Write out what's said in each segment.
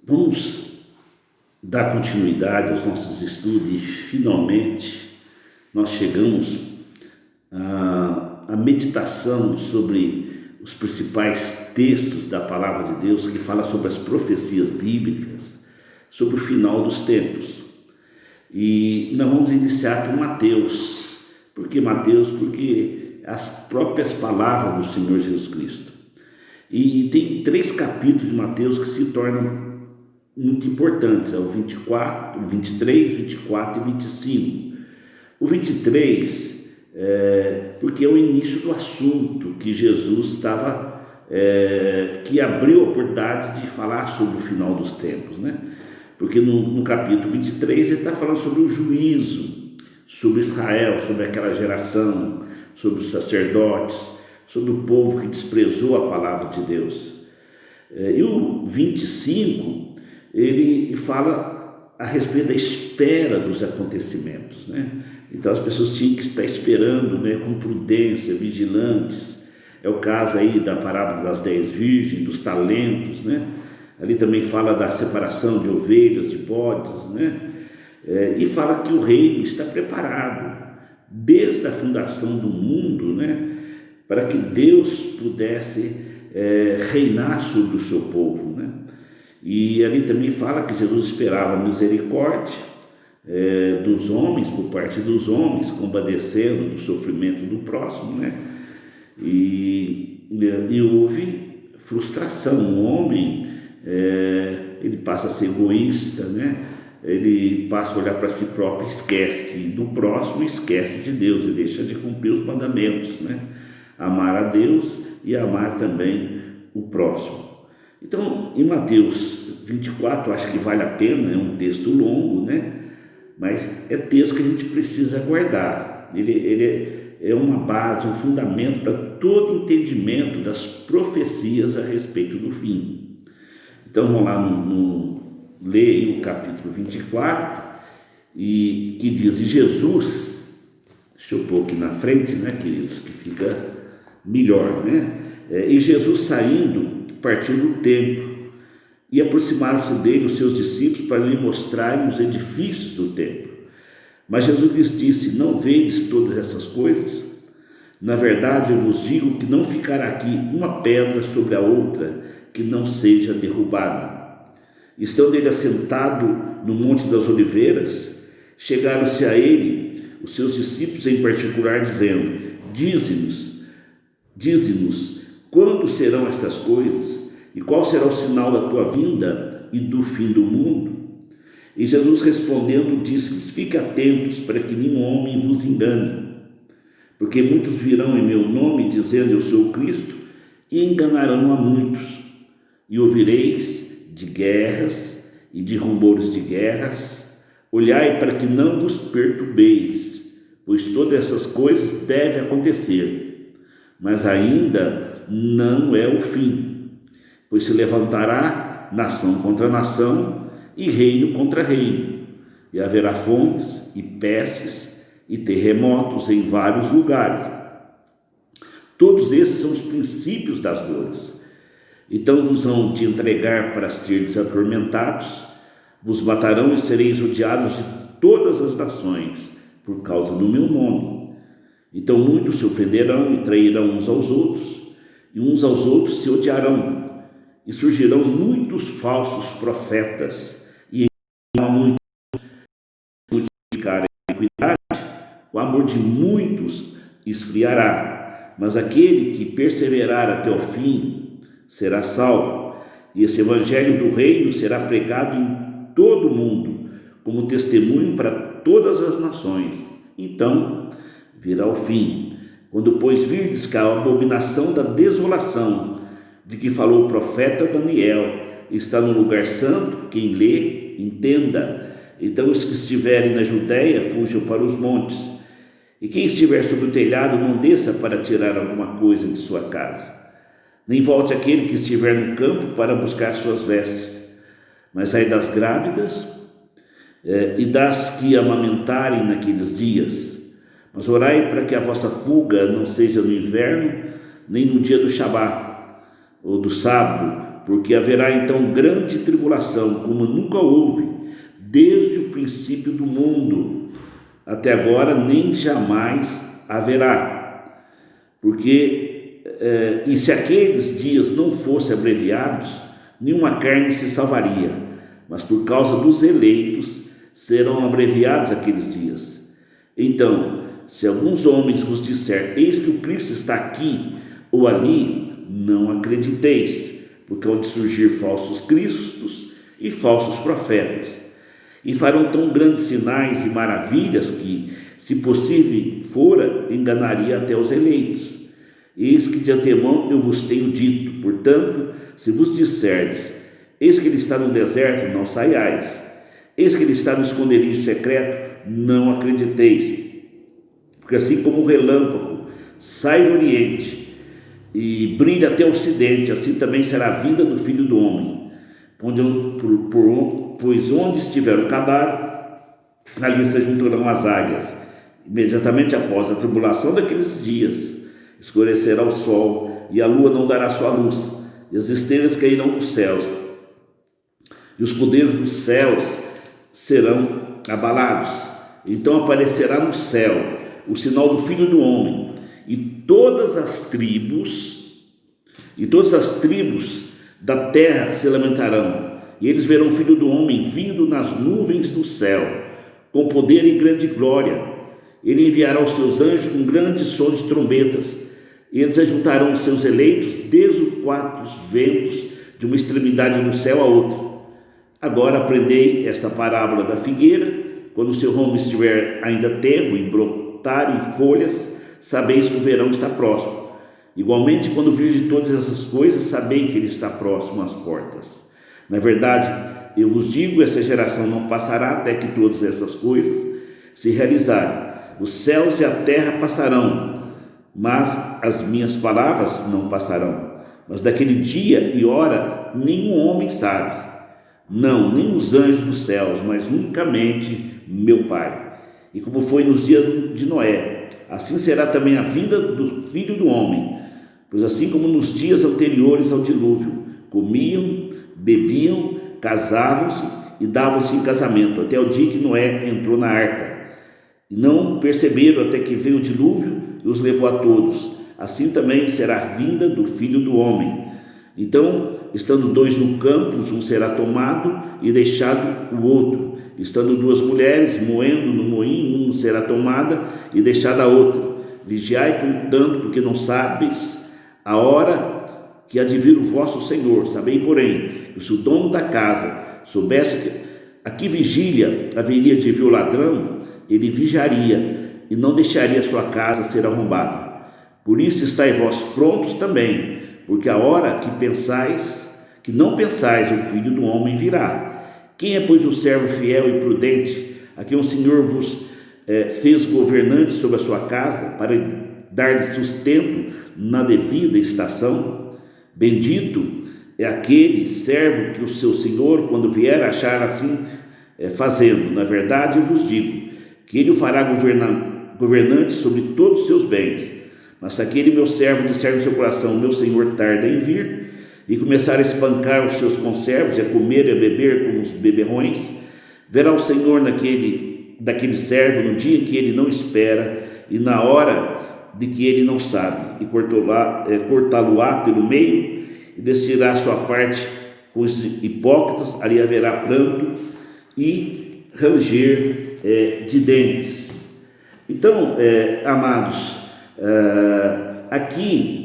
Vamos dar continuidade aos nossos estudos e finalmente nós chegamos à meditação sobre os principais textos da Palavra de Deus que fala sobre as profecias bíblicas, sobre o final dos tempos. E nós vamos iniciar por Mateus. Por que Mateus? Porque as próprias palavras do Senhor Jesus Cristo. E tem 3 capítulos de Mateus que se tornam muito importantes, é o 24, o 23, 24 e 25. O 23 porque é o início do assunto que Jesus estava, que abriu a oportunidade de falar sobre o final dos tempos, né? Porque no capítulo 23 ele está falando sobre o juízo, sobre Israel, sobre aquela geração, sobre os sacerdotes, sobre o povo que desprezou a palavra de Deus. E o 25 ele fala a respeito da espera dos acontecimentos, né? Então as pessoas tinham que estar esperando, né, com prudência, vigilantes. É o caso aí da parábola das 10 virgens, dos talentos, né? Ali também fala da separação de ovelhas, de bodes, né? E fala que o reino está preparado desde a fundação do mundo, né, para que Deus pudesse reinar sobre o seu povo, né? E ali também fala que Jesus esperava misericórdia dos homens, por parte dos homens, compadecendo do sofrimento do próximo, né? E houve frustração. O homem ele passa a ser egoísta, né? Ele passa a olhar para si próprio, esquece do próximo, esquece de Deus e deixa de cumprir os mandamentos, né? Amar a Deus e amar também o próximo. Então, em Mateus 24, acho que vale a pena, é um texto longo, né? Mas é texto que a gente precisa guardar. Ele é uma base, um fundamento para todo entendimento das profecias a respeito do fim. Então, vamos lá, ler o capítulo 24, e que diz: E Jesus, deixa eu pôr aqui na frente, né, queridos, que fica melhor, né? E Jesus saindo, partiu do templo, e aproximaram-se dele os seus discípulos para lhe mostrarem os edifícios do templo. Mas Jesus lhes disse: Não vedes todas essas coisas? Na verdade, eu vos digo que não ficará aqui uma pedra sobre a outra que não seja derrubada. Estando ele assentado no Monte das Oliveiras, chegaram-se a ele os seus discípulos em particular, dizendo: Dize-nos, quando serão estas coisas? E qual será o sinal da tua vinda e do fim do mundo? E Jesus respondendo disse-lhes: Fiquem atentos para que nenhum homem vos engane, porque muitos virão em meu nome dizendo eu sou o Cristo, e enganarão a muitos. E ouvireis de guerras e de rumores de guerras. Olhai para que não vos perturbeis, pois todas essas coisas devem acontecer, mas ainda não é o fim. Pois se levantará nação contra nação e reino contra reino, e haverá fomes e pestes e terremotos em vários lugares. Todos esses são os princípios das dores. Então vos hão de entregar para seres atormentados, vos matarão e sereis odiados de todas as nações por causa do meu nome. Então muitos se ofenderão e trairão uns aos outros, e uns aos outros se odiarão. E surgirão muitos falsos profetas, e a muitos multiplicarem a iniquidade, o amor de muitos esfriará, mas aquele que perseverar até o fim será salvo. E esse evangelho do reino será pregado em todo o mundo, como testemunho para todas as nações. Então virá o fim, quando pois virdes que a abominação da desolação, de que falou o profeta Daniel, está no lugar santo, quem lê, entenda. Então os que estiverem na Judéia fujam para os montes, e quem estiver sobre o telhado não desça para tirar alguma coisa de sua casa, nem volte aquele que estiver no campo para buscar suas vestes. Mas ai das grávidas e das que amamentarem naqueles dias. Mas orai para que a vossa fuga não seja no inverno, nem no dia do Shabá, ou do sábado, porque haverá então grande tribulação, como nunca houve, desde o princípio do mundo, até agora nem jamais haverá. Porque, e se aqueles dias não fossem abreviados, nenhuma carne se salvaria, mas por causa dos eleitos serão abreviados aqueles dias. Então, se alguns homens vos disser, eis que o Cristo está aqui ou ali, não acrediteis, porque hão de surgir falsos cristos e falsos profetas, e farão tão grandes sinais e maravilhas que, se possível fora, enganaria até os eleitos. Eis que de antemão eu vos tenho dito, portanto, se vos disserdes, eis que ele está no deserto, não saiais, eis que ele está no esconderijo secreto, não acrediteis, porque assim como o relâmpago sai do oriente e brilha até o ocidente, assim também será a vinda do Filho do Homem. Pois onde estiver o cadáver, ali se juntarão as águias. Imediatamente após a tribulação daqueles dias, escurecerá o sol, e a lua não dará sua luz, e as estrelas cairão dos céus, e os poderes dos céus serão abalados. Então aparecerá no céu o sinal do Filho do Homem, e todas as tribos da terra se lamentarão, e eles verão o Filho do Homem vindo nas nuvens do céu, com poder e grande glória. Ele enviará os seus anjos com grande som de trombetas, e eles ajuntarão os seus eleitos desde os quatro ventos, de uma extremidade do céu a outra. Agora aprendei esta parábola da figueira: quando o seu ramo estiver ainda tenro e brotar em folhas, sabeis que o verão está próximo. Igualmente, quando virdes todas essas coisas, sabei que ele está próximo às portas. Na verdade, eu vos digo, essa geração não passará até que todas essas coisas se realizarem. Os céus e a terra passarão, mas as minhas palavras não passarão. Mas daquele dia e hora nenhum homem sabe, não, nem os anjos dos céus, mas unicamente meu Pai. E como foi nos dias de Noé, assim será também a vinda do Filho do Homem. Pois assim como nos dias anteriores ao dilúvio, comiam, bebiam, casavam-se e davam-se em casamento, até o dia que Noé entrou na arca. E não perceberam até que veio o dilúvio e os levou a todos. Assim também será a vinda do Filho do Homem. Então, estando dois no campo, um será tomado e deixado o outro. Estando duas mulheres moendo no moinho, uma será tomada e deixada a outra. Vigiai, portanto, porque não sabes a hora que há de vir o vosso Senhor. Sabei, porém, que se o dono da casa soubesse que a que vigília haveria de vir o ladrão, ele vigiaria e não deixaria sua casa ser arrombada. Por isso estáis vós prontos também, porque a hora que não pensais, o Filho do Homem virá. Quem é, pois, o servo fiel e prudente, a quem o Senhor vos fez governante sobre a sua casa, para dar-lhe sustento na devida estação? Bendito é aquele servo que o seu Senhor, quando vier, achar assim fazendo. Na verdade, eu vos digo que ele o fará governante sobre todos os seus bens. Mas se aquele meu servo disser no seu coração, meu Senhor tarda em vir, e começar a espancar os seus conservos, e a comer e a beber como os beberrões, verá o Senhor daquele servo no dia em que ele não espera e na hora de que ele não sabe, e cortá-lo-á pelo meio, e decidirá a sua parte com os hipócritas. Ali haverá pranto e ranger de dentes. Então, amados, aqui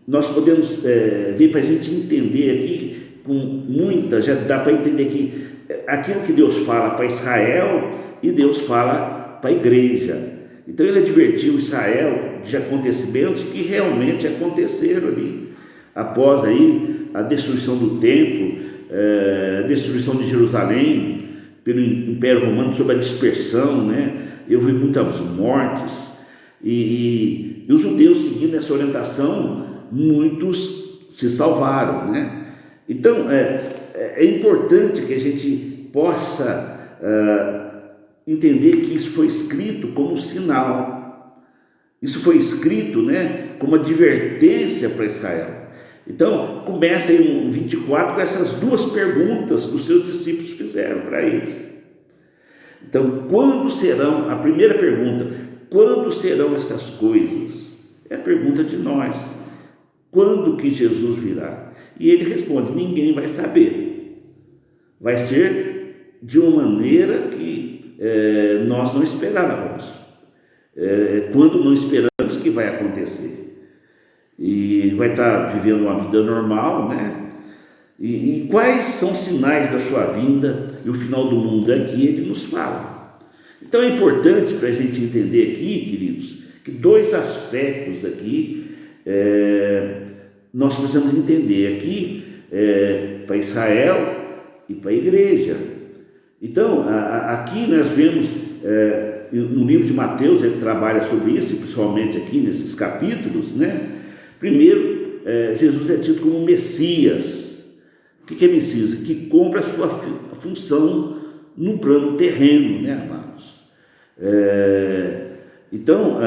nós podemos ver, para a gente entender aqui com muita, já dá para entender aqui aquilo que Deus fala para Israel e Deus fala para a igreja. Então ele advertiu Israel de acontecimentos que realmente aconteceram ali, após aí a destruição do templo, a destruição de Jerusalém pelo Império Romano, sob a dispersão, né? Eu vi muitas mortes, e os judeus seguindo essa orientação, muitos se salvaram, né? Então é importante que a gente possa entender que isso foi escrito como sinal, isso foi escrito, né, como advertência para Israel. Então, começa aí no 24 com essas duas perguntas que os seus discípulos fizeram para eles. Então, quando serão, a primeira pergunta, quando serão essas coisas? É a pergunta de nós. Quando que Jesus virá? E ele responde, ninguém vai saber. Vai ser de uma maneira que nós não esperávamos. Quando não esperamos que vai acontecer. E vai estar vivendo uma vida normal, né? E quais são os sinais da sua vinda e o final do mundo? Aqui ele nos fala. Então é importante para a gente entender aqui, queridos, que dois aspectos aqui nós precisamos entender aqui para Israel e para a igreja. Então, aqui nós vemos, no livro de Mateus, ele trabalha sobre isso, principalmente aqui nesses capítulos, né? Primeiro, Jesus é tido como Messias. O que é Messias? Que cumpre a sua função no plano terreno, né, amados? Então,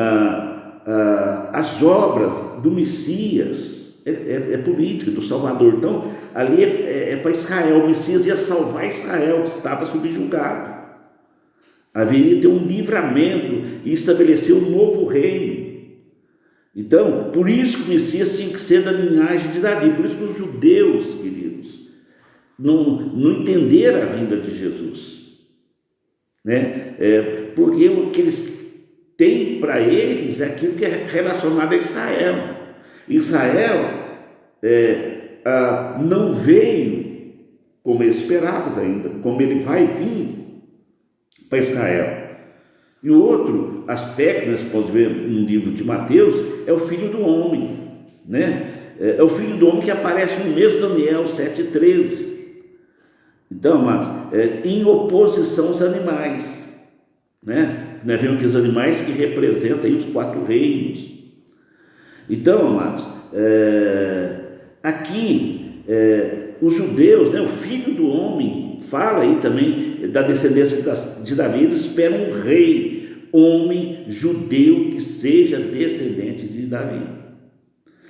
as obras do Messias é política, do Salvador. Então, ali é para Israel. O Messias ia salvar Israel, que estava subjugado. Haveria ter um livramento e estabelecer um novo reino. Então, por isso que o Messias tinha que ser da linhagem de Davi. Por isso que os judeus, queridos, não entenderam a vinda de Jesus, né? Porque o que eles têm para eles é aquilo que é relacionado a Israel. Israel não veio como eles esperavam ainda, como ele vai vir para Israel. E o outro aspecto, nós podemos ver no livro de Mateus, é o Filho do Homem, né? É o Filho do Homem que aparece no mesmo Daniel 7,13. Então, amados, em oposição aos animais, né? Nós vemos que os animais que representam aí os 4 reinos. Então, amados, aqui os judeus, né? O Filho do Homem, fala aí também da descendência de Davi, eles esperam um rei, homem judeu que seja descendente de Davi.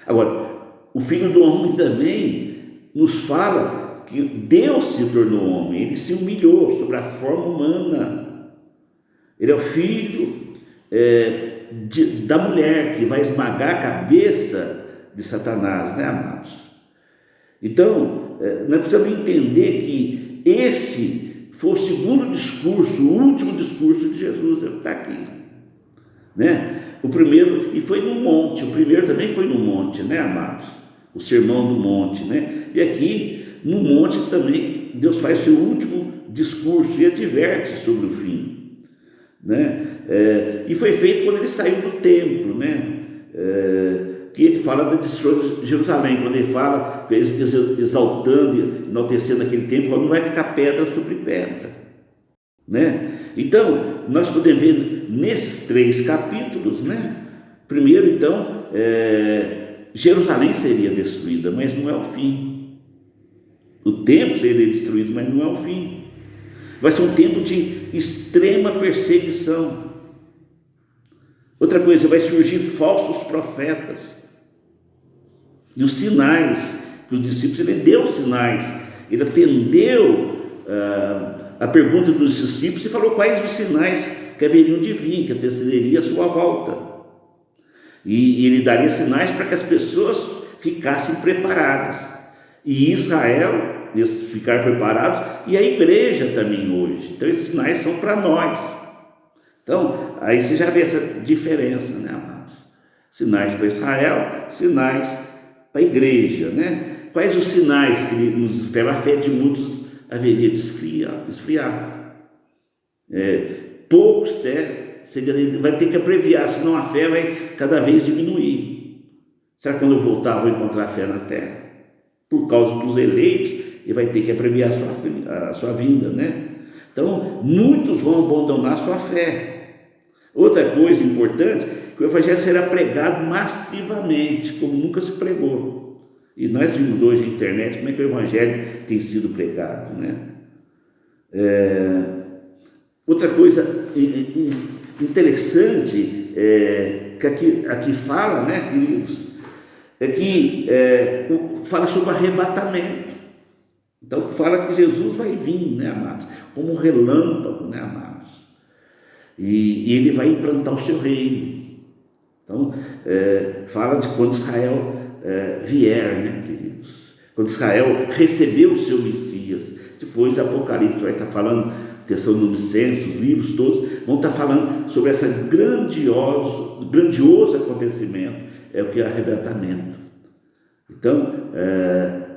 Agora, o Filho do Homem também nos fala que Deus se tornou homem, ele se humilhou sobre a forma humana. Ele é o filho da mulher que vai esmagar a cabeça de Satanás, né, amados? Então, nós precisamos entender que esse foi o segundo discurso, o último discurso de Jesus, está aqui, né? O primeiro, e foi no monte, o primeiro também foi no monte, né, amados? O sermão do monte, né? E aqui, no monte também, Deus faz seu último discurso e adverte sobre o fim, né? E foi feito quando ele saiu do templo, né? Que ele fala da destruição de Jerusalém, quando ele fala, exaltando e enaltecendo aquele templo, não vai ficar pedra sobre pedra, né? Então, nós podemos ver nesses 3 capítulos, né? Primeiro, então, Jerusalém seria destruída, mas não é o fim. O templo seria destruído, mas não é o fim. Vai ser um tempo de extrema perseguição. Outra coisa, vai surgir falsos profetas. E os sinais que os discípulos, ele deu sinais, ele atendeu a pergunta dos discípulos e falou quais os sinais que haveriam de vir, que antecederia a sua volta. E ele daria sinais para que as pessoas ficassem preparadas. E Israel, eles ficaram preparados, e a igreja também hoje. Então esses sinais são para nós. Então, aí você já vê essa diferença, né, amados? Sinais para Israel, sinais para a igreja, né? Quais os sinais que ele nos escreve? A fé de muitos haveria de esfriar. Poucos vai ter que abreviar, senão a fé vai cada vez diminuir. Será que quando eu voltar vou encontrar fé na terra? Por causa dos eleitos, ele vai ter que abreviar a sua vinda, né? Então, muitos vão abandonar a sua fé. Outra coisa importante, que o evangelho será pregado massivamente, como nunca se pregou. E nós vimos hoje na internet como é que o evangelho tem sido pregado, né? Outra coisa interessante que aqui fala, né, queridos, é que fala sobre arrebatamento. Então fala que Jesus vai vir, né, amados, como um relâmpago, né, amados, e ele vai implantar o seu reino. Então fala de quando Israel vier, né, queridos, quando Israel recebeu o seu Messias. Depois Apocalipse vai estar falando, Tessalonicenses, os livros todos vão estar falando sobre esse grandioso acontecimento, o que é o arrebatamento. Então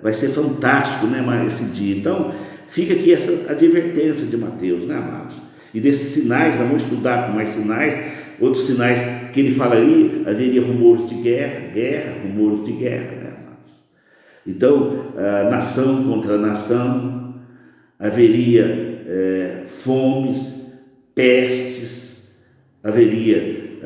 vai ser fantástico, né, esse dia. Então fica aqui essa advertência de Mateus, né, amados? E desses sinais, vamos estudar com mais sinais, outros sinais que ele fala aí, haveria rumores de guerra, rumores de guerra, né, amados? Então, nação contra nação, haveria fomes, pestes, haveria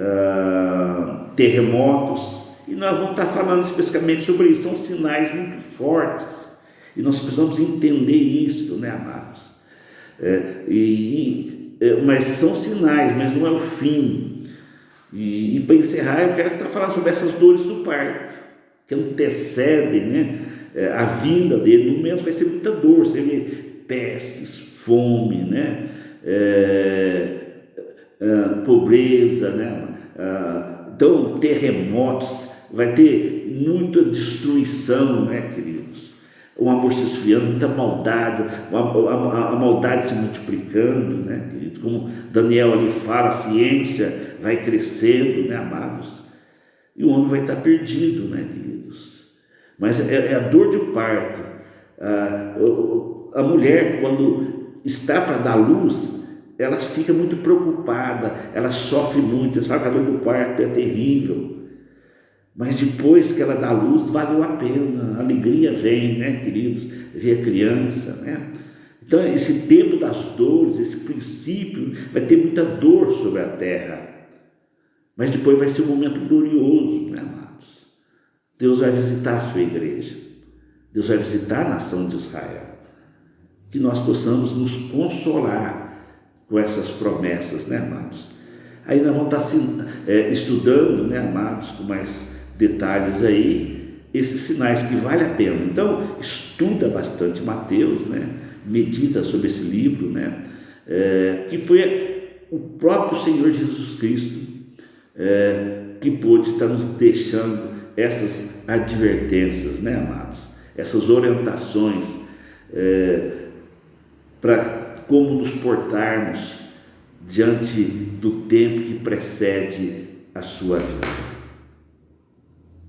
terremotos, e nós vamos estar falando especificamente sobre isso. São sinais muito fortes, e nós precisamos entender isso, né, amados? Mas são sinais, mas não é o fim. E para encerrar, eu quero estar falando sobre essas dores do parto, que antecedem, né, a vinda dele. No momento vai ser muita dor, você vê pestes, fome, né, pobreza, né, então terremotos, vai ter muita destruição, né, queridos? O amor se esfriando, muita maldade, a maldade se multiplicando, né, queridos? Como Daniel ali fala, a ciência vai crescendo, né, amados? E o homem vai estar perdido, né, queridos? Mas é a dor de parto. A mulher, quando está para dar luz, ela fica muito preocupada, ela sofre muito, ela sabe que a dor do parto é terrível. Mas depois que ela dá luz, valeu a pena, a alegria vem, né, queridos? Ver a criança, né? Então, esse tempo das dores, esse princípio, vai ter muita dor sobre a terra. Mas depois vai ser um momento glorioso, né, amados? Deus vai visitar a sua igreja. Deus vai visitar a nação de Israel. Que nós possamos nos consolar com essas promessas, né, amados? Aí nós vamos estar estudando, né, amados, com mais detalhes aí, esses sinais que vale a pena. Então, estuda bastante Mateus, né? Medita sobre esse livro, né? Que foi o próprio Senhor Jesus Cristo que pôde estar nos deixando essas advertências, né, amados? Essas orientações para como nos portarmos diante do tempo que precede a sua vida.